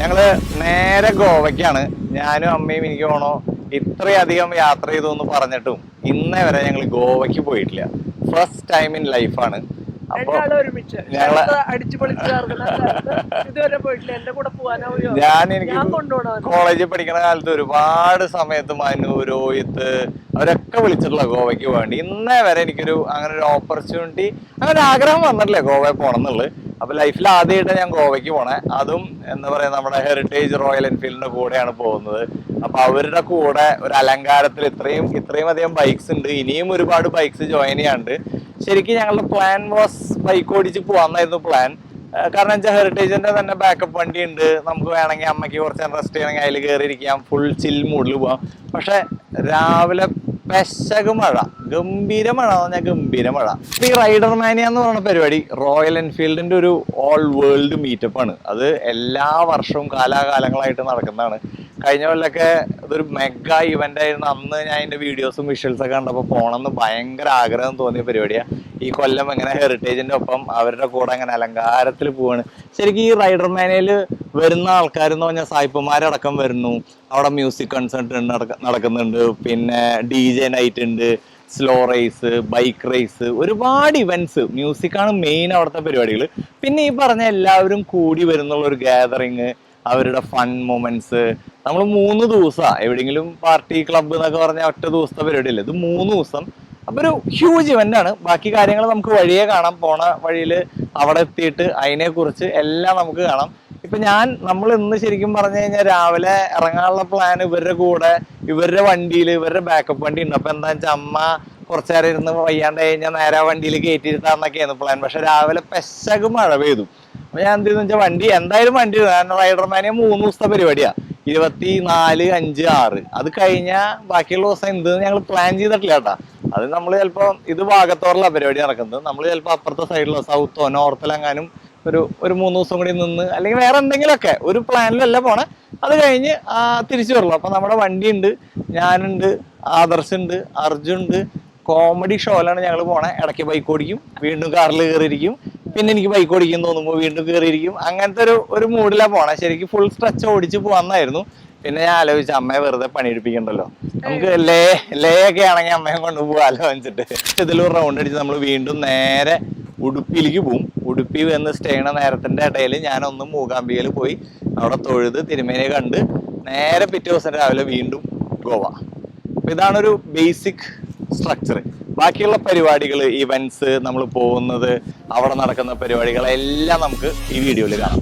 ഞങ്ങള് നേരെ ഗോവയ്ക്കാണ്. ഞാനും അമ്മയും എനിക്ക് തോന്നണോ ഇത്രയധികം യാത്ര ചെയ്തു എന്ന് പറഞ്ഞിട്ടും ഇന്നേ വരെ ഞങ്ങൾ ഗോവയ്ക്ക് പോയിട്ടില്ല. ഫസ്റ്റ് ടൈം ഇൻ ലൈഫാണ്. അപ്പൊ ഞങ്ങള് എനിക്ക് കോളേജിൽ പഠിക്കുന്ന കാലത്ത് ഒരുപാട് സമയത്ത് മനു, രോഹിത്ത് അവരൊക്കെ വിളിച്ചിട്ടുള്ള ഗോവയ്ക്ക് വേണ്ടി. ഇന്നേ വരെ എനിക്കൊരു അങ്ങനെ ഒരു ഓപ്പർച്യൂണിറ്റി, അങ്ങനെ ഒരു ആഗ്രഹം വന്നിട്ടില്ലേ ഗോവയിൽ പോകണം എന്നുള്ളത്. അപ്പൊ ലൈഫിൽ ആദ്യമായിട്ട് ഞാൻ ഗോവയ്ക്ക് പോണേ. അതും എന്താ പറയാ, നമ്മുടെ ഹെറിറ്റേജ് റോയൽ എൻഫീൽഡിന്റെ കൂടെയാണ് പോകുന്നത്. അപ്പൊ അവരുടെ കൂടെ ഒരു അലങ്കാരത്തിൽ ഇത്രയും അധികം ബൈക്സ് ഉണ്ട്. ഇനിയും ഒരുപാട് ബൈക്സ് ജോയിൻ ചെയ്യാണ്ട്. ശരിക്കും ഞങ്ങളുടെ പ്ലാൻ വാസ് ബൈക്ക് ഓടിച്ച് പോവാന്നായിരുന്നു പ്ലാൻ. കാരണം വെച്ചാൽ ഹെറിറ്റേജിന്റെ തന്നെ ബാക്കപ്പ് വണ്ടി ഉണ്ട്. നമുക്ക് വേണമെങ്കിൽ അമ്മയ്ക്ക് കുറച്ച് നേരം റെസ്റ്റ് ചെയ്യണമെങ്കിൽ അതിൽ കയറിയിരിക്കാം, ഫുൾ ചിൽ മൂഡിൽ പോവാം. പക്ഷെ രാവിലെ പെശക് മഴ, ഗംഭീര മഴ എന്ന് പറഞ്ഞാൽ ഗംഭീര മഴ. ഈ റൈഡർ മാനിയ എന്ന് പറയുന്ന പരിപാടി റോയൽ എൻഫീൽഡിന്റെ ഒരു ഓൾ വേൾഡ് മീറ്റപ്പ് ആണ്. അത് എല്ലാ വർഷവും കാലാകാലങ്ങളായിട്ട് നടക്കുന്നതാണ്. കഴിഞ്ഞ കൊല്ലൊക്കെ ഇതൊരു മെഗാ ഇവന്റ് ആയിരുന്നു. അന്ന് ഞാൻ അതിന്റെ വീഡിയോസും വിഷ്വൽസ് ഒക്കെ കണ്ടപ്പോൾ പോകണമെന്ന് ഭയങ്കര ആഗ്രഹം തോന്നിയ പരിപാടിയാണ്. ഈ കൊല്ലം എങ്ങനെ ഹെറിറ്റേജിന്റെ ഒപ്പം അവരുടെ കൂടെ അങ്ങനെ അലങ്കാരത്തിൽ പോവാണ്. ശരിക്കും ഈ റൈഡർ മാനിയയിൽ വരുന്ന ആൾക്കാരെന്ന് പറഞ്ഞാൽ സായിപ്പന്മാരടക്കം വരുന്നു. അവിടെ മ്യൂസിക് കൺസേർട്ട് നടക്കുന്നുണ്ട്, പിന്നെ DJ നൈറ്റ് ഉണ്ട്, സ്ലോ റേസ്, ബൈക്ക് റേസ്, ഒരുപാട് ഇവന്റ്സ്. മ്യൂസിക്കാണ് മെയിൻ അവിടുത്തെ പരിപാടികൾ. പിന്നെ ഈ പറഞ്ഞ എല്ലാവരും കൂടി വരുന്നുള്ള ഒരു ഗാദറിങ്, അവരുടെ ഫൺ മൊമെന്റ്സ്. നമ്മൾ 3 ദിവസം എവിടെയെങ്കിലും പാർട്ടി ക്ലബ്ബ് എന്നൊക്കെ പറഞ്ഞാൽ ഒറ്റ ദിവസത്തെ പരിപാടിയല്ലേ, ഇത് 3 ദിവസം. അപ്പൊ ഒരു ഹ്യൂജ് ഇവന്റ് ആണ്. ബാക്കി കാര്യങ്ങൾ നമുക്ക് വഴിയെ കാണാം. പോണ വഴിയിൽ അവിടെ എത്തിയിട്ട് അതിനെ കുറിച്ച് എല്ലാം നമുക്ക് കാണാം. ഇപ്പൊ നമ്മൾ ഇന്ന് ശരിക്കും പറഞ്ഞു കഴിഞ്ഞാൽ രാവിലെ ഇറങ്ങാനുള്ള പ്ലാൻ ഇവരുടെ കൂടെ, ഇവരുടെ വണ്ടിയിൽ, ഇവരുടെ ബാക്കപ്പ് വണ്ടി ഉണ്ട്. അപ്പൊ എന്താ വെച്ചാൽ അമ്മ കുറച്ചു നേരം ഇരുന്ന് വയ്യാണ്ട് കഴിഞ്ഞാൽ നേരെ വണ്ടിയിൽ കയറ്റിയിരുത്താന്നൊക്കെയായിരുന്നു പ്ലാൻ. പക്ഷെ രാവിലെ പെശക് മഴ പെയ്തു. അപ്പൊ ഞാൻ എന്ത് ചെയ്തെന്ന് വെച്ചാൽ വണ്ടി റൈഡർ മാനിയ 3 ദിവസത്തെ പരിപാടിയാ, 24, 5, 6. അത് കഴിഞ്ഞാൽ ബാക്കിയുള്ള ദിവസം എന്തെന്ന് ഞങ്ങൾ പ്ലാൻ ചെയ്തിട്ടില്ല കേട്ടാ. അത് നമ്മൾ ചിലപ്പോ ഇത് ഭാഗത്തോറുള്ള പരിപാടി നടക്കുന്നത്. നമ്മൾ ചിലപ്പോൾ അപ്പുറത്തെ സൈഡിലോ സൗത്തോ നോർത്തിലെങ്ങാനും ഒരു 3 ദിവസം കൂടി നിന്ന്, അല്ലെങ്കിൽ വേറെ എന്തെങ്കിലുമൊക്കെ ഒരു പ്ലാനിലല്ല പോണേ. അത് കഴിഞ്ഞ് തിരിച്ചു വരുള്ളൂ. അപ്പൊ നമ്മുടെ വണ്ടി ഉണ്ട്, ഞാനുണ്ട്, ആദർശ് ഉണ്ട്, അർജുൻ ഉണ്ട്. കോമഡി ഷോയിലാണ് ഞങ്ങൾ പോണേ. ഇടയ്ക്ക് ബൈക്ക് ഓടിക്കും, വീണ്ടും കാറിൽ കയറിയിരിക്കും, പിന്നെ എനിക്ക് ബൈക്ക് ഓടിക്കും തോന്നുമ്പോൾ വീണ്ടും കയറിയിരിക്കും. അങ്ങനത്തെ ഒരു മൂഡിലാണ് പോണേ. ശരിക്കും ഫുൾ സ്ട്രെച്ച് ഓടിച്ച് പോവാന്നായിരുന്നു. പിന്നെ ഞാൻ ആലോചിച്ചു അമ്മയെ വെറുതെ പണിയെടുപ്പിക്കണ്ടല്ലോ, നമുക്ക് ലേ ഒക്കെ ആണെങ്കിൽ അമ്മയെ കൊണ്ടുപോകാലോ വെച്ചിട്ട് ഇതിലൊരു റൗണ്ട് അടിച്ച് നമ്മൾ വീണ്ടും നേരെ ഉടുപ്പിയിലേക്ക് പോവും. ഉടുപ്പി വന്ന് സ്റ്റേ ചെയ്യണ നേരത്തിന്റെ ഇടയിൽ ഞാനൊന്ന് മൂകാംബികയിൽ പോയി അവിടെ തൊഴുത് തിരുമേനിയെ കണ്ട് നേരെ പിറ്റേ ദിവസം രാവിലെ വീണ്ടും ഗോവ. അപ്പൊ ഇതാണൊരു ബേസിക് സ്ട്രക്ചർ. ബാക്കിയുള്ള പരിപാടികൾ, ഇവന്റ്സ്, നമ്മൾ പോകുന്നത്, അവിടെ നടക്കുന്ന പരിപാടികളെല്ലാം നമുക്ക് ഈ വീഡിയോയിൽ കാണാം.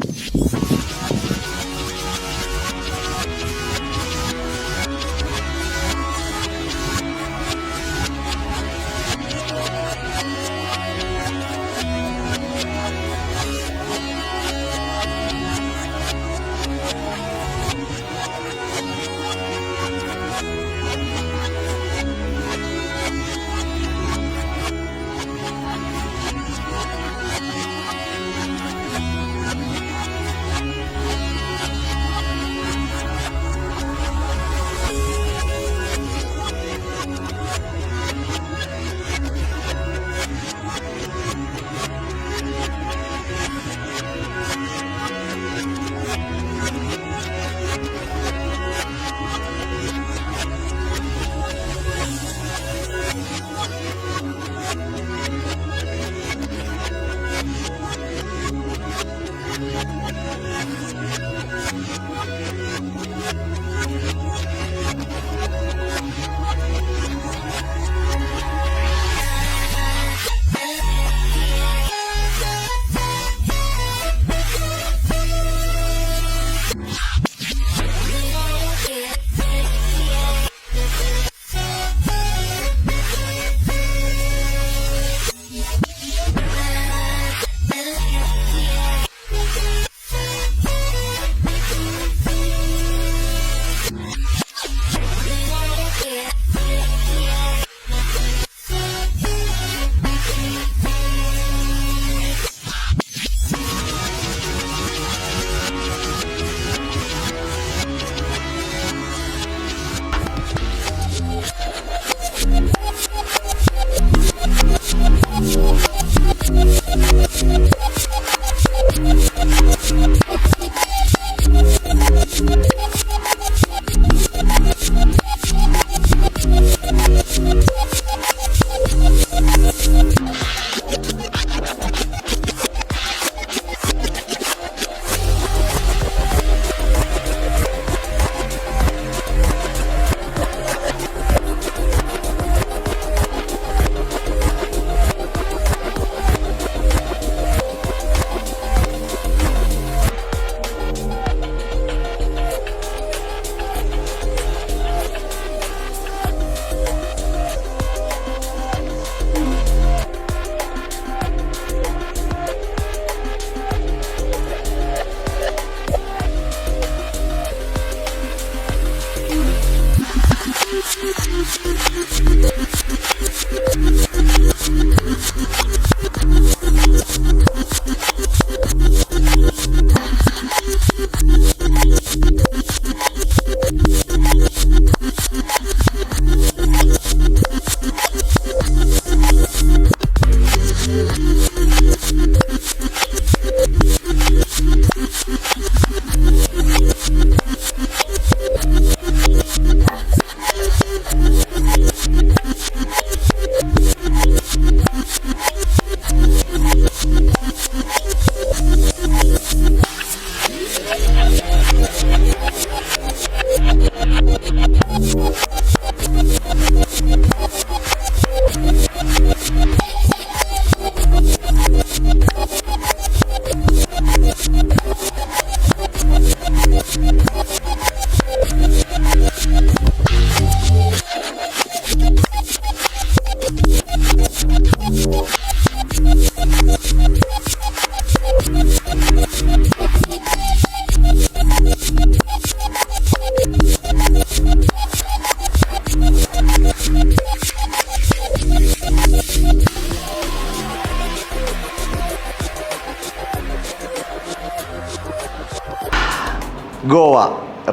ഗോവ,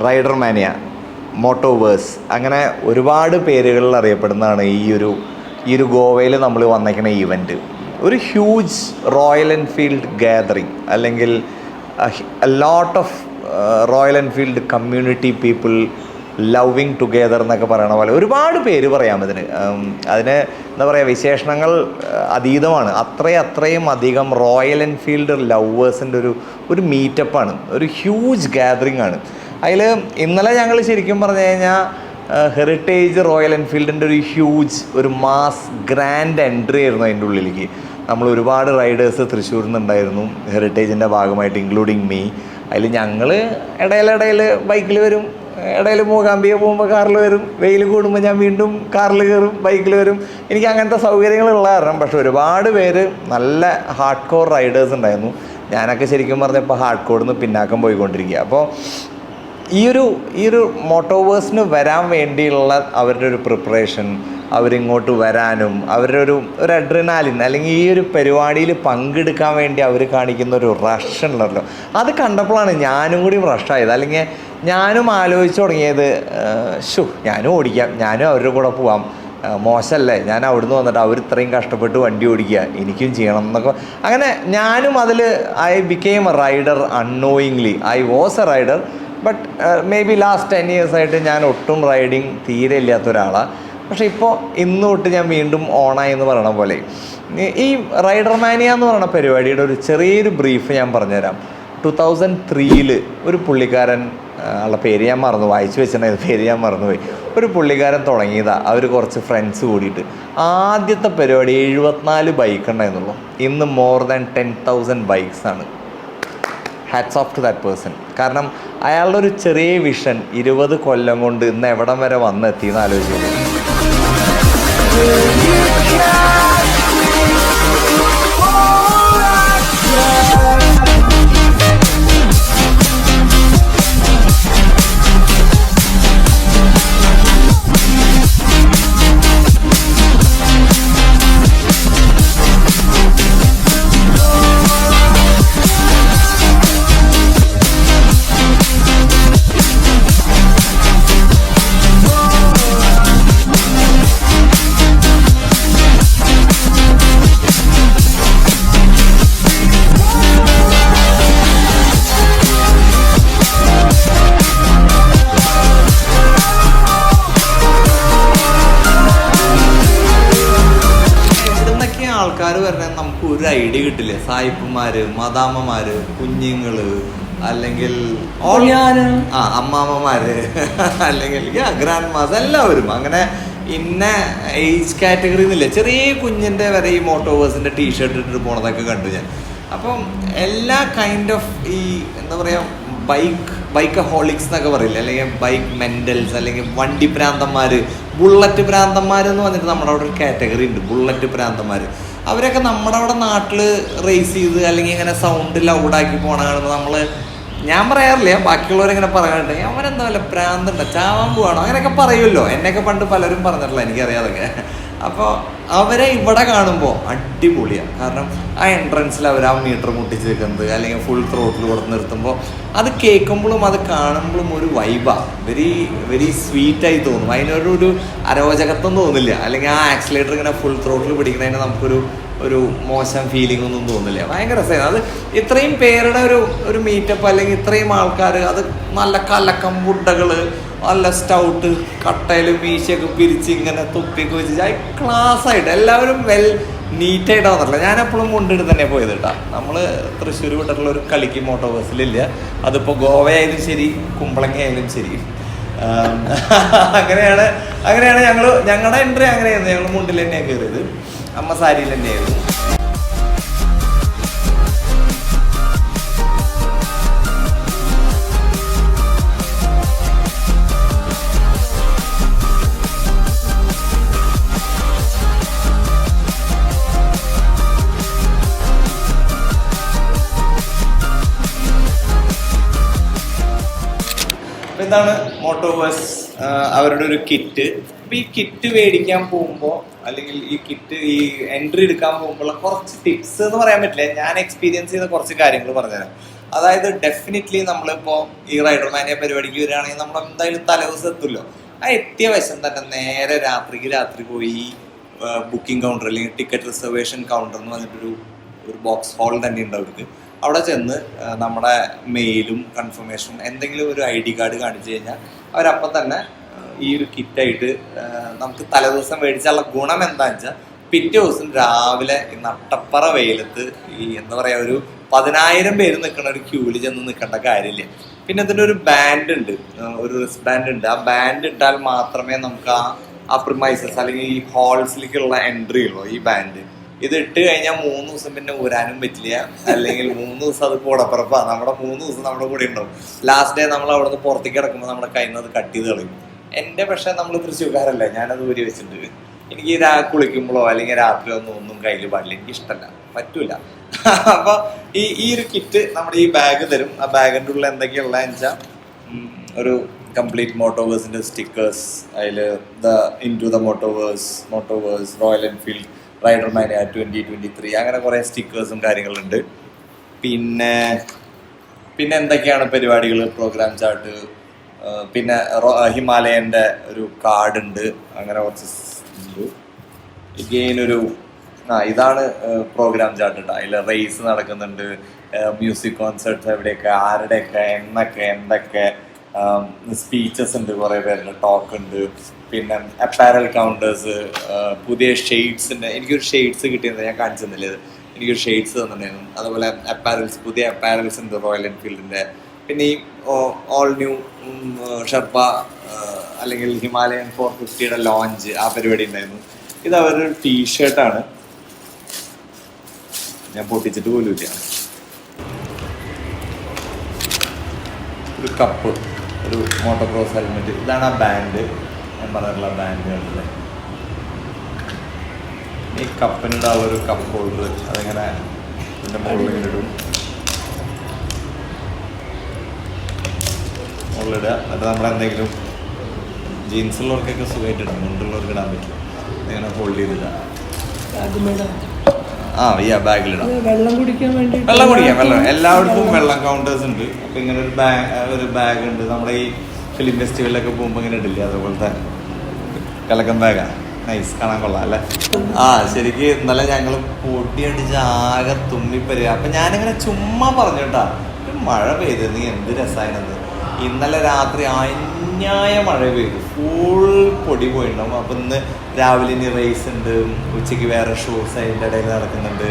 റൈഡർ മാനിയ, മോട്ടോവേഴ്സ്, അങ്ങനെ ഒരുപാട് പേരുകളിൽ അറിയപ്പെടുന്നതാണ് ഈ ഒരു ഗോവയിൽ നമ്മൾ വന്നേക്കുന്ന ഈവൻറ്റ്. ഒരു ഹ്യൂജ് റോയൽ എൻഫീൽഡ് ഗാദറിങ്, അല്ലെങ്കിൽ lot of royal Enfield community people loving together എന്നൊക്കെ പറയണ പോലെ ഒരുപാട് പേര് പറയാം അതിന്. എന്താ പറയുക, വിശേഷണങ്ങൾ അതീതമാണ്. അത്രയും അധികം റോയൽ എൻഫീൽഡ് ലവേഴ്സിൻ്റെ ഒരു മീറ്റപ്പാണ്, ഒരു ഹ്യൂജ് ഗാദറിങ് ആണ്. അതിൽ ഇന്നലെ ഞങ്ങൾ ശരിക്കും പറഞ്ഞു കഴിഞ്ഞാൽ ഹെറിറ്റേജ് റോയൽ എൻഫീൽഡിൻ്റെ ഒരു മാസ് ഗ്രാൻഡ് എൻട്രി ആയിരുന്നു അതിൻ്റെ ഉള്ളിലേക്ക്. നമ്മൾ ഒരുപാട് റൈഡേഴ്സ് തൃശ്ശൂരിൽ നിന്നുണ്ടായിരുന്നു ഹെറിറ്റേജിൻ്റെ ഭാഗമായിട്ട്, ഇൻക്ലൂഡിങ് മീ. അതിൽ ഞങ്ങൾ ഇടയിലിടയിൽ ബൈക്കിൽ വരും, ഇടയിൽ മൂകാംബിക പോകുമ്പോൾ കാറിൽ വരും, വെയിൽ കൂടുമ്പോൾ ഞാൻ വീണ്ടും കാറിൽ കയറും, ബൈക്കിൽ വരും. എനിക്ക് അങ്ങനത്തെ സൗകര്യങ്ങളുള്ള കാരണം. പക്ഷെ ഒരുപാട് പേര് നല്ല ഹാർഡ് കോർ റൈഡേഴ്സ് ഉണ്ടായിരുന്നു. ഞാനൊക്കെ ശരിക്കും പറഞ്ഞപ്പോൾ ഹാർഡ് കോറിൽ നിന്ന് പിന്നാക്കം പോയിക്കൊണ്ടിരിക്കുക. അപ്പോൾ ഈ ഒരു മോട്ടോവേഴ്സിന് വരാൻ വേണ്ടിയുള്ള അവരുടെ ഒരു പ്രിപ്പറേഷൻ, അവരിങ്ങോട്ട് വരാനും അവരുടെ ഒരു അഡ്രിനാലിൻ, അല്ലെങ്കിൽ ഈ ഒരു പരിപാടിയിൽ പങ്കെടുക്കാൻ വേണ്ടി അവർ കാണിക്കുന്ന ഒരു റഷ് ഉണ്ടല്ലോ, അത് കണ്ടപ്പോഴാണ് ഞാനും കൂടി റഷായത്. അല്ലെങ്കിൽ ഞാനും ആലോചിച്ച് തുടങ്ങിയത്, ഞാനും ഓടിക്കാം, ഞാനും അവരുടെ കൂടെ പോവാം, മോശമല്ലേ, ഞാൻ അവിടുന്ന് വന്നിട്ട് അവർ ഇത്രയും കഷ്ടപ്പെട്ട് വണ്ടി ഓടിക്കുക, എനിക്കും ചെയ്യണം എന്നൊക്കെ. അങ്ങനെ ഞാനും അതിൽ I became A rider unknowingly. I was A rider, but may be last 10 years ഞാൻ ഒട്ടും റൈഡിങ് തീരെ ഇല്ലാത്ത ഒരാളാണ്. പക്ഷേ ഇപ്പോൾ ഇന്ന് തൊട്ട് ഞാൻ വീണ്ടും ഓണായി എന്ന് പറയണ പോലെ. ഈ റൈഡർ മാനിയ എന്ന് പറയുന്ന പരിപാടിയുടെ ഒരു ചെറിയൊരു ബ്രീഫ് ഞാൻ പറഞ്ഞുതരാം. 2003 ഒരു പുള്ളിക്കാരൻ, ആളുടെ പേര് ഞാൻ മറന്നു, വായിച്ചു വെച്ചിട്ടുണ്ടായത് പേര് ഞാൻ മറന്നുപോയി. ഒരു പുള്ളിക്കാരൻ തുടങ്ങിയതാണ്, അവർ കുറച്ച് ഫ്രണ്ട്സ് കൂടിയിട്ട്. ആദ്യത്തെ പരിപാടി 74 ബൈക്ക് ഉണ്ടായിരുന്നുള്ളൂ. ഇന്ന് മോർ ദാൻ 10,000 ബൈക്സാണ്. Hats off to that person. കാരണം അയാളുടെ ഒരു ചെറിയ വിഷൻ 20 കൊല്ലം കൊണ്ട് ഇന്ന് എവിടം വരെ വന്നെത്തിയെന്ന് ആലോചിച്ചു. ആൾക്കാർ പറഞ്ഞാൽ നമുക്ക് ഒരു ഐഡിയ കിട്ടില്ല. സായിപ്പന്മാര്, മദാമ്മമാര്, കുഞ്ഞുങ്ങള്, അല്ലെങ്കിൽ അമ്മാമ്മമാര്, അല്ലെങ്കിൽ ഗ്രാൻഡ് മാസ്, എല്ലാവരും അങ്ങനെ ഇന്ന ഏജ് കാറ്റഗറി എന്നില്ല. ചെറിയ കുഞ്ഞിൻ്റെ വരെ ഈ മോട്ടോവേഴ്സിൻ്റെ ടീഷർട്ട് ഇട്ടിട്ട് പോണതൊക്കെ കണ്ടു ഞാൻ. അപ്പം എല്ലാ കൈൻഡ് ഓഫ് ഈ എന്താ പറയുക, ബൈക്ക് ഹോളിക്സ് എന്നൊക്കെ പറയില്ല, അല്ലെങ്കിൽ ബൈക്ക് മെൻ്റൽസ്, അല്ലെങ്കിൽ വണ്ടി പ്രാന്തന്മാർ, ബുള്ളറ്റ് പ്രാന്തന്മാർ എന്ന് പറഞ്ഞിട്ട് നമ്മുടെ അവിടെ ഒരു കാറ്റഗറി ഉണ്ട്, ബുള്ളറ്റ് പ്രാന്തന്മാർ. അവരൊക്കെ നമ്മുടെ അവിടെ നാട്ടിൽ റേസ് ചെയ്ത് അല്ലെങ്കിൽ ഇങ്ങനെ സൗണ്ട് ലൗഡാക്കി പോകണ കാണുമ്പോൾ ഞാൻ പറയാറില്ല, ബാക്കിയുള്ളവരിങ്ങനെ പറയാറുണ്ട് അവനെന്താ വല്ല പ്രാന്തുണ്ടോ, ചാവാൻ പോവാണോ, അങ്ങനെയൊക്കെ പറയുമല്ലോ. എന്നെയൊക്കെ പണ്ട് പലരും പറഞ്ഞിട്ടില്ല, എനിക്കറിയാതൊക്കെ. അപ്പോൾ അവരെ ഇവിടെ കാണുമ്പോൾ അടിപൊളിയാണ്. കാരണം ആ എൻട്രൻസിൽ അവർ ആ മീറ്റർ മുട്ടിച്ച് വെക്കുന്നത് അല്ലെങ്കിൽ ഫുൾ ത്രോട്ടിൽ കൊടുത്ത് നിർത്തുമ്പോൾ അത് കേൾക്കുമ്പോഴും അത് കാണുമ്പോഴും ഒരു വൈബാണ്. വെരി വെരി സ്വീറ്റായി തോന്നും. അതിനൊരു അരോചകത്വം തോന്നില്ല. അല്ലെങ്കിൽ ആ ആക്സിലേറ്റർ ഇങ്ങനെ ഫുൾ ത്രോട്ടിൽ പിടിക്കുന്നതിന് നമുക്കൊരു മോശം ഫീലിംഗ് ഒന്നും തോന്നില്ല. ഭയങ്കര രസമായിരുന്നു. അത് ഇത്രയും പേരുടെ ഒരു മീറ്റപ്പ് അല്ലെങ്കിൽ ഇത്രയും ആൾക്കാർ, അത് നല്ല കലക്കം ബുഡകൾ, നല്ല സ്റ്റൗട്ട്, കട്ടയിൽ മീശയൊക്കെ പിരിച്ച് ഇങ്ങനെ തൊപ്പിയൊക്കെ വെച്ച് ക്ലാസ് ആയിട്ട് എല്ലാവരും നീറ്റായിട്ട് വന്നിട്ടില്ല. ഞാൻ എപ്പോഴും മുണ്ടിട്ട് തന്നെ പോയത് കേട്ടോ. നമ്മൾ തൃശ്ശൂർ വിട്ടിട്ടുള്ള ഒരു കളിക്ക് മോട്ടോ ബസ്സിലില്ല. അതിപ്പോൾ ഗോവയായാലും ശരി, കുമ്പളങ്ങ ആയാലും ശരി. അങ്ങനെയാണ് ഞങ്ങളുടെ എൻട്രി അങ്ങനെയായിരുന്നു. ഞങ്ങൾ മുണ്ടിൽ തന്നെയാണ് കയറിയത്, അമ്മ സാരിയിൽ തന്നെയായിരുന്നു. ഇതാണ് മോട്ടോവേഴ്സ് അവരുടെ ഒരു കിറ്റ്. അപ്പൊ ഈ കിറ്റ് മേടിക്കാൻ പോകുമ്പോൾ അല്ലെങ്കിൽ ഈ എൻട്രി എടുക്കാൻ പോകുമ്പോൾ കുറച്ച് ടിപ്സ് എന്ന് പറയാൻ പറ്റില്ല, ഞാൻ എക്സ്പീരിയൻസ് ചെയ്ത കുറച്ച് കാര്യങ്ങൾ പറഞ്ഞുതരാം. അതായത് ഡെഫിനറ്റ്ലി നമ്മളിപ്പോൾ ഈ റൈഡർ മാനിയ പരിപാടിക്ക് വരികയാണെങ്കിൽ നമ്മൾ എന്തായാലും തലേദിവസം എത്തുമല്ലോ. ആ എത്തിയ വശം തന്നെ നേരെ രാത്രി പോയി ബുക്കിംഗ് കൗണ്ടർ അല്ലെങ്കിൽ ടിക്കറ്റ് റിസർവേഷൻ കൗണ്ടർ എന്ന് പറഞ്ഞിട്ടൊരു ബോക്സ് ഹാൾ തന്നെ ഉണ്ട് അവർക്ക്. അവിടെ ചെന്ന് നമ്മുടെ മെയിലും കൺഫർമേഷനും എന്തെങ്കിലും ഒരു ID കാർഡ് കാണിച്ചു കഴിഞ്ഞാൽ അവരപ്പം തന്നെ ഈ ഒരു കിറ്റായിട്ട് നമുക്ക് തലേദിവസം മേടിച്ചുള്ള ഗുണം എന്താണെന്ന് വെച്ചാൽ പിറ്റേ ദിവസം രാവിലെ ഈ നട്ടപ്പറ വെയിലത്ത് ഈ എന്താ പറയുക ഒരു 10,000 പേര് നിൽക്കുന്ന ഒരു ക്യൂവിൽ ചെന്ന് നിൽക്കേണ്ട കാര്യമില്ല. പിന്നെ അതിൻ്റെ ഒരു ബാൻഡ് ഉണ്ട്, ഒരു റിസ്റ്റ് ബാൻഡ് ഉണ്ട്. ആ ബാൻഡ് ഇട്ടാൽ മാത്രമേ നമുക്ക് ആ പ്രിമൈസസ് അല്ലെങ്കിൽ ഈ ഹാൾസിലേക്കുള്ള എൻട്രി ഉള്ളൂ ഈ ബാൻഡ്. ഇത് ഇട്ട് കഴിഞ്ഞാൽ 3 ദിവസം പിന്നെ ഊരാനും പറ്റില്ല, അല്ലെങ്കിൽ 3 ദിവസം അത് കൂടപ്പുറപ്പാണ്. നമ്മുടെ 3 ദിവസം നമ്മുടെ കൂടെ ഉണ്ടാവും. ലാസ്റ്റ് ഡേ നമ്മൾ അവിടെ നിന്ന് പുറത്തേക്ക് കിടക്കുമ്പോൾ നമ്മുടെ കയ്യിൽ നിന്ന് അത് കട്ട് ചെയ്ത് കളയും. എൻ്റെ പക്ഷേ നമ്മൾ തൃശ്ശൂർക്കാരല്ല, ഞാനത് ഊരി വെച്ചിട്ടുണ്ട്. എനിക്ക് കുളിക്കുമ്പോഴോ അല്ലെങ്കിൽ രാത്രിയോ ഒന്നും കയ്യിൽ പാടില്ല, എനിക്ക് ഇഷ്ടമല്ല, പറ്റൂല. അപ്പോൾ ഈ ഒരു കിറ്റ് നമ്മുടെ ഈ ബാഗ് തരും. ആ ബാഗിൻ്റെ ഉള്ളിൽ എന്തൊക്കെയുള്ളതെന്ന് വെച്ചാൽ ഒരു കംപ്ലീറ്റ് മോട്ടോവേഴ്സിൻ്റെ സ്റ്റിക്കേഴ്സ്, അതിൽ into the Motovers Royal Enfield rider mania 2023 അങ്ങനെ കുറേ സ്റ്റിക്കേഴ്സും കാര്യങ്ങളുണ്ട്. പിന്നെ എന്തൊക്കെയാണ് പരിപാടികൾ, പ്രോഗ്രാം ചാർട്ട്, പിന്നെ ഹിമാലയൻ്റെ ഒരു കാർഡ് ഉണ്ട്. അങ്ങനെ കുറച്ച് ഇഗെയിൻ ഇതാണ് പ്രോഗ്രാം ചാർട്ട് കേട്ടോ. അതിൽ റേസ് നടക്കുന്നുണ്ട്, മ്യൂസിക് കോൺസേർട്ട്സ് എവിടെയൊക്കെ, ആരുടെയൊക്കെ, എന്തൊക്കെ സ്പീച്ചസ് ഉണ്ട്, കുറേ പേരുടെ ടോക്ക് ഉണ്ട്. പിന്നെ അപ്പാരൽ കൗണ്ടേഴ്സ്, പുതിയ ഷെയ്ഡ്സിൻ്റെ എനിക്കൊരു ഷെയ്ഡ്സ് കിട്ടിയത് ഞാൻ കാണിച്ചു തന്നില്ല, എനിക്കൊരു ഷെയ്ഡ്സ് തന്നിട്ടുണ്ടായിരുന്നു. അതുപോലെ പുതിയ അപ്പാരൽസ് ഉണ്ട് റോയൽ എൻഫീൽഡിൻ്റെ. പിന്നെ ഈ ഓൾ ന്യൂ ഷെർപ്പ അല്ലെങ്കിൽ ഹിമാലയൻ 450 ലോഞ്ച്, ആ പരിപാടി ഉണ്ടായിരുന്നു. ഇത് അവരൊരു ടീഷർട്ടാണ്, ഞാൻ പൊട്ടിച്ചിട്ട് പോലുമില്ല. ഒരു കപ്പ്, ഒരു മോട്ടോക്രോസ് ഹെൽമെറ്റ്, ഇതാണ് ആ ബാൻഡ്, ഞാൻ പറഞ്ഞിട്ടുള്ള ബാൻഡ് കണ്ടില്ലേ. ഈ കപ്പിനുള്ള ആ ഒരു കപ്പ് ഹോൾഡർ, അതിങ്ങനെ ഇതിൻ്റെ മുകളിൽ ഇടും, മുകളിലിടുക. എന്നിട്ട് നമ്മളെന്തെങ്കിലും ജീൻസുള്ളവർക്കൊക്കെ സുഖമായിട്ടിടാം, മുണ്ടുള്ളവർക്ക് ഇടാൻ പറ്റും. ഇങ്ങനെ ഹോൾഡ് ചെയ്തിടാം. ബാഗിലിടാം. വെള്ളം കുടിക്കാൻ എല്ലായിടത്തും വെള്ളം കൗണ്ടേഴ്സ് ഉണ്ട്. അപ്പം ഇങ്ങനെ ഒരു ബാഗ് ഉണ്ട്. നമ്മുടെ ഈ ഫിലിം ഫെസ്റ്റിവലിലൊക്കെ പോകുമ്പോൾ ഇങ്ങനെ ഇടില്ലേ, അതുപോലത്തെ കലക്കൻ ബാഗാണ്. നൈസ്, കാണാൻ കൊള്ളാം അല്ലേ. ശരിക്കും ഇന്നലെ ഞങ്ങൾ പൊടിയടിച്ച് ആകെ തുമ്മിപ്പരുക. അപ്പം ഞാനിങ്ങനെ ചുമ്മാ പറഞ്ഞു കേട്ടാ, മഴ പെയ്തിരുന്നെങ്കിൽ എന്ത് രസമായിരുന്നത്. ഇന്നലെ രാത്രി അന്യായ മഴ പെയ്തു, ഫുൾ പൊടി പോയിട്ടുണ്ടാവും. അപ്പം ഇന്ന് രാവിലെ ഇനി റേസ് ഉണ്ട്, ഉച്ചയ്ക്ക് വേറെ ഷോസ് അതിൻ്റെ ഇടയിൽ നടക്കുന്നുണ്ട്.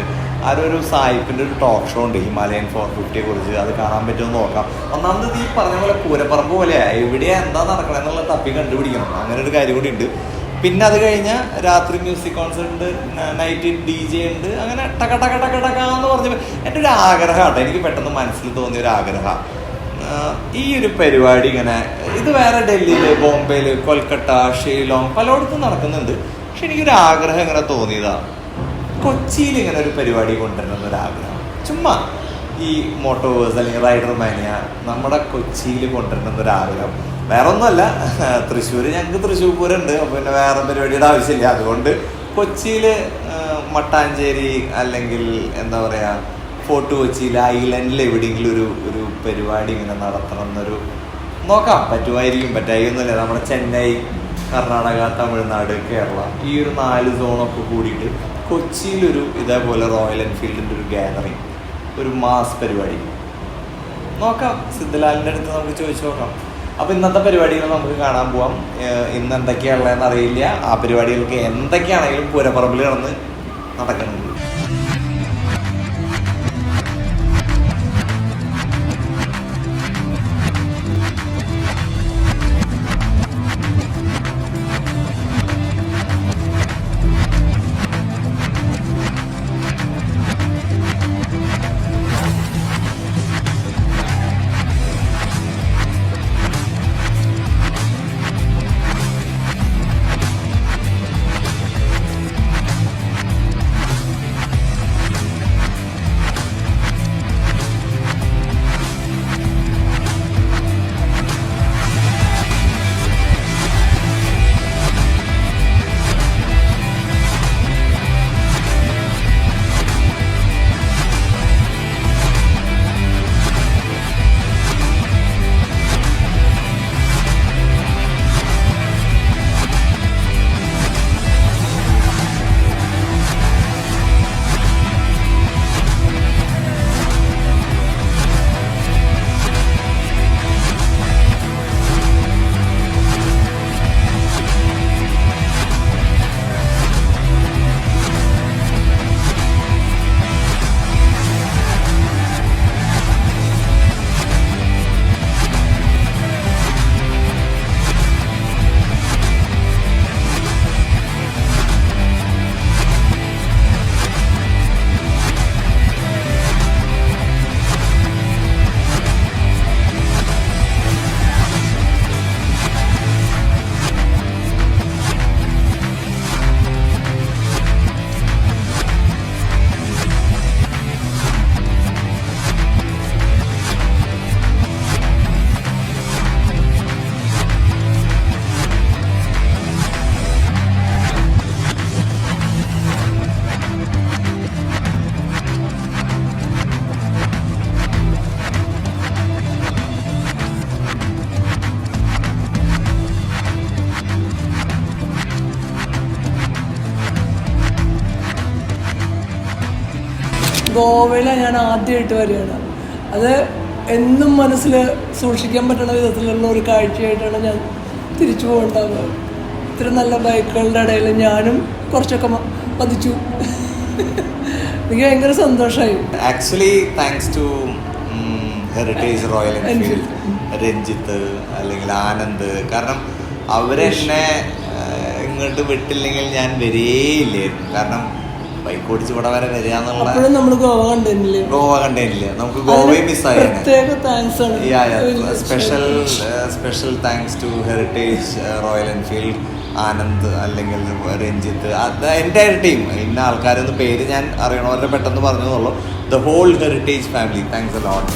ഒരു സായിപ്പിൻ്റെ ഒരു ടോക്ക് ഷോ ഉണ്ട് ഹിമാലയൻ 450 കുറിച്ച്, അത് കാണാൻ പറ്റുമെന്ന് നോക്കാം. ഒന്നാമത് ഈ പറഞ്ഞ പോലെ പൂരപ്പറമ്പ് പോലെയാണ്, എവിടെയാ എന്താ നടക്കണം എന്നുള്ള തപ്പി കണ്ടുപിടിക്കണം, അങ്ങനെ ഒരു കാര്യം കൂടി ഉണ്ട്. പിന്നെ അത് കഴിഞ്ഞാൽ രാത്രി മ്യൂസിക് കോൺസേർട്ട് ഉണ്ട്, നൈറ്റ് DJ ഉണ്ട്. അങ്ങനെ ടക്കാന്ന് പറഞ്ഞപ്പോൾ എൻ്റെ ഒരു ആഗ്രഹമാണ്, എനിക്ക് പെട്ടെന്ന് മനസ്സിൽ തോന്നിയ ഒരു ആഗ്രഹം. ഈ ഒരു പരിപാടി ഇങ്ങനെ ഇത് വേറെ ഡൽഹിയിൽ, ബോംബെയിൽ, കൊൽക്കട്ട, ഷിലോങ് പലയിടത്തും നടക്കുന്നുണ്ട്. പക്ഷെ എനിക്കൊരു ആഗ്രഹം ഇങ്ങനെ തോന്നിയതാണ്, കൊച്ചിയിൽ ഇങ്ങനെ ഒരു പരിപാടി കൊണ്ടുവരണമെന്നൊരാഗ്രഹം. ചുമ്മാ ഈ മോട്ടോവേഴ്സ് അല്ലെങ്കിൽ റൈഡർ മാനിയ നമ്മുടെ കൊച്ചിയിൽ കൊണ്ടുവരണമെന്ന് ഒരു ആഗ്രഹം. വേറെ ഒന്നുമല്ല, തൃശ്ശൂർ ഞങ്ങൾക്ക് തൃശ്ശൂർ പൂരമുണ്ട്, അപ്പോൾ പിന്നെ വേറെ പരിപാടിയുടെ ആവശ്യമില്ല. അതുകൊണ്ട് കൊച്ചിയിൽ മട്ടാഞ്ചേരി അല്ലെങ്കിൽ എന്താ പറയുക ഫോർട്ട് കൊച്ചിയിൽ ഐലൻഡിൽ എവിടെയെങ്കിലും ഒരു പരിപാടി ഇങ്ങനെ നടത്തണം എന്നൊരു നോക്കാം. പറ്റുമായിരിക്കും, പറ്റായിരിക്കുന്നില്ല. നമ്മുടെ ചെന്നൈ, കർണാടക, തമിഴ്നാട്, കേരള ഈ ഒരു 4 സോണൊക്കെ കൂടിയിട്ട് കൊച്ചിയിലൊരു ഇതേപോലെ റോയൽ എൻഫീൽഡിൻ്റെ ഒരു ഗാദറിങ്, ഒരു മാസ് പരിപാടി നോക്കാം. സിദ്ധലാലിൻ്റെ അടുത്ത് നമുക്ക് ചോദിച്ചു നോക്കാം. അപ്പോൾ ഇന്നത്തെ പരിപാടികൾ നമുക്ക് കാണാൻ പോവാം. ഇന്ന് എന്തൊക്കെയാണുള്ളതെന്ന് അറിയില്ല. ആ പരിപാടികൾക്ക് എന്തൊക്കെയാണെങ്കിലും പൂരപ്പറമ്പിൽ കിടന്ന് നടക്കുന്നുണ്ട്. ഗോവയിൽ ഞാൻ ആദ്യമായിട്ട് വരികയാണ്. അത് എന്നും മനസ്സിൽ സൂക്ഷിക്കാൻ പറ്റുന്ന വിധത്തിലുള്ള ഒരു കാഴ്ചയായിട്ടാണ് ഞാൻ തിരിച്ചു പോകേണ്ടത്. ഇത്ര നല്ല ബൈക്കുകളുടെ ഇടയിൽ ഞാനും കുറച്ചൊക്കെ പതിച്ചു. എനിക്ക് ഭയങ്കര സന്തോഷമായി. Actually thanks to heritage Royal Enfield, Ranjith അല്ലെങ്കിൽ ആനന്ദ്. കാരണം അവരെന്നെ ഇങ്ങോട്ട് വിട്ടില്ലെങ്കിൽ ഞാൻ വരികയില്ലായിരുന്നു. കാരണം ബൈക്ക് ഓടിച്ച് ഇവിടെ വരെ വരികയെന്നുള്ള ഗോവ കണ്ടില്ല. നമുക്ക് ഗോവയും മിസ്സായി. Special thanks to heritage Royal Enfield, Anand അല്ലെങ്കിൽ രഞ്ജിത്ത്, അത് എൻ്റെ ടീം. ഇന്ന ആൾക്കാരൊന്ന് പേര് ഞാൻ അറിയണവരുടെ പെട്ടെന്ന് പറഞ്ഞതുള്ളൂ. The whole heritage family, thanks a lot.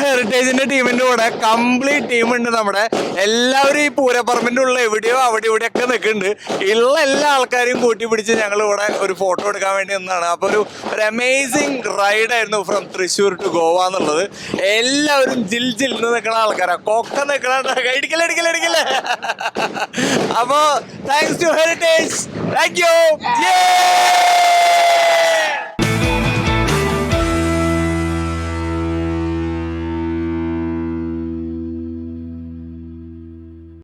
ഹെറിറ്റേജിന്റെ ടീമിന്റെ കൂടെ കംപ്ലീറ്റ് ടീമുണ്ട് നമ്മുടെ. എല്ലാവരും ഈ പൂരപ്പറമ്പിന്റെ ഉള്ള എവിടെയോ അവിടെ ഇവിടെയൊക്കെ നിൽക്കുന്നുണ്ട്. ഉള്ള എല്ലാ ആൾക്കാരെയും കൂട്ടി പിടിച്ച് ഞങ്ങൾ ഇവിടെ ഒരു ഫോട്ടോ എടുക്കാൻ വേണ്ടി നിന്നാണ്. അപ്പൊ ഒരു അമേസിങ് റൈഡായിരുന്നു ഫ്രം തൃശ്ശൂർ ടു ഗോവ എന്നുള്ളത്. എല്ലാവരും ജിൽ ജിൽന്ന് നിൽക്കുന്ന ആൾക്കാരാ, കൊക്ക നിൽക്കണ ഇടിക്കലേ. അപ്പോ thanks to heritage. Thank U.